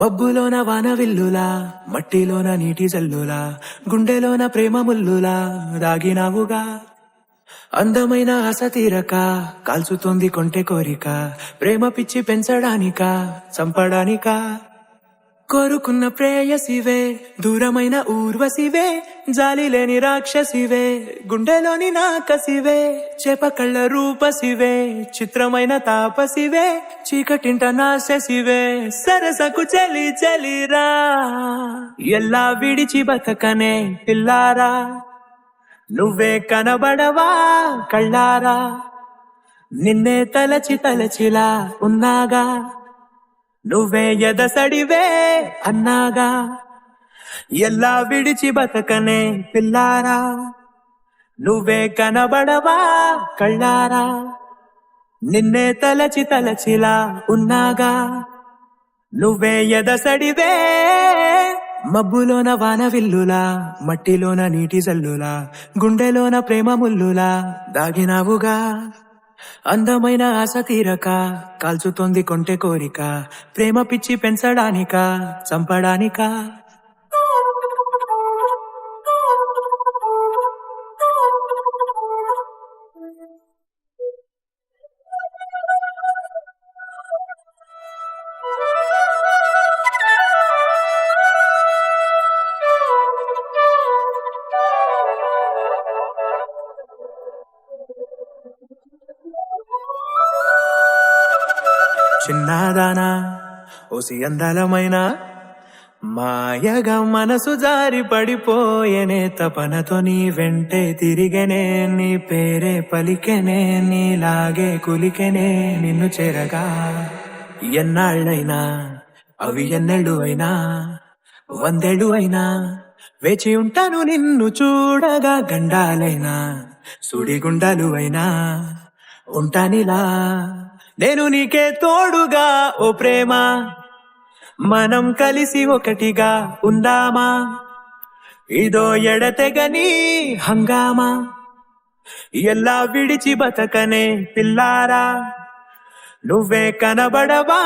మబ్బులోన వానవిల్లులా మట్టిలోన నీటి జల్లులా గుండెలోన ప్రేమ ముల్లులా దాగినావుగా అందమైన ఆశ తీరక కాల్చుతోంది కొంటె కోరిక ప్రేమ పిచ్చి పెంచడానికా చంపడానికా కోరుకున్న ప్రేయసివే దూరమైన ఊర్వశివే జాలి లేని రాక్షసివే గుండెలోని నాకసివే చేప కళ్ళ రూపసివే చిత్రమైన తాపసివే చీకటింట నాశసివే సరసకు చలి చలిరా ఎల్లా విడిచి బతకనే పిల్లారా నువ్వే కనబడవా కళ్ళారా నిన్నే తలచి తలచిలా ఉన్నాగా నువ్వే ఎదసడివే అన్నాగా ఎల్లా విడిచి బతకనే పిల్లారా నువ్వే కనబడవా కళ్ళారా నిన్నే తలచి తలచిలా ఉన్నాగా నువ్వే ఎదసడివే మబ్బులోన వానవిల్లులా మట్టిలోన నీటి జల్లులా గుండెలోన ప్రేమ ముల్లులా దాగినావుగా అందమైన ఆశ తీరక కాల్చుతోంది కొంటె కోరిక ప్రేమ పిచ్చి పెంచడానికా చంపడానికా చిన్నదానా ఓసి అందలమైన మాయగా మనసు జారి పడిపోయేనే తపనతో నీ వెంటే తిరిగనే నీ పేరే పలికెనే నీలాగే కులికెనే నిన్ను చేరగా ఎన్నాళ్ళైనా అవి ఎన్నెళ్ళు అయినా వందేళ్ళు అయినా వేచి ఉంటాను నిన్ను చూడగా గండాలైనా సుడిగుండాలు అయినా ఉంటానిలా నేను నీకే తోడుగా ఓ ప్రేమ మనం కలిసి ఒకటిగా ఉందామా ఇదో ఎడతెగని హంగామా ఎల్లా విడిచి బతకనే పిల్లారా నువ్వే కనబడవా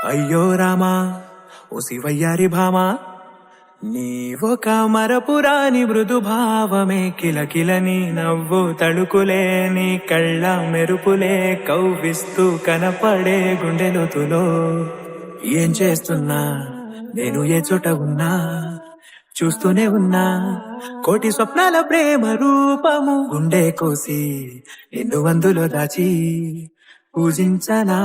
అయ్యో రామా ఓ శివయ్యారి భామా నీవొక మరపురాని మృదు భావమే కిలకిలని నవ్వు తళుకులే నీ కళ్ళ మెరుపులే కవ్విస్తూ కనపడే గుండెలోతులో ఏం చేస్తున్నా నేను ఏ చోట ఉన్నా చూస్తూనే ఉన్నా కోటి స్వప్నాల ప్రేమ రూపము గుండె కోసి నిన్ను అందులో దాచి పూజించనా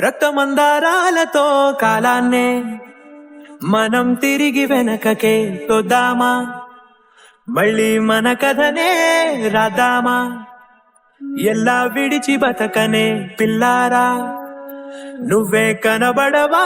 రక్తమందారాలతో కాలాన్నే మనం తిరిగి వెనకకే తోద్దామా మళ్ళీ మన కథనే రాద్దామా ఎల్లా విడిచి బతకనే పిల్లారా నువ్వే కనబడవా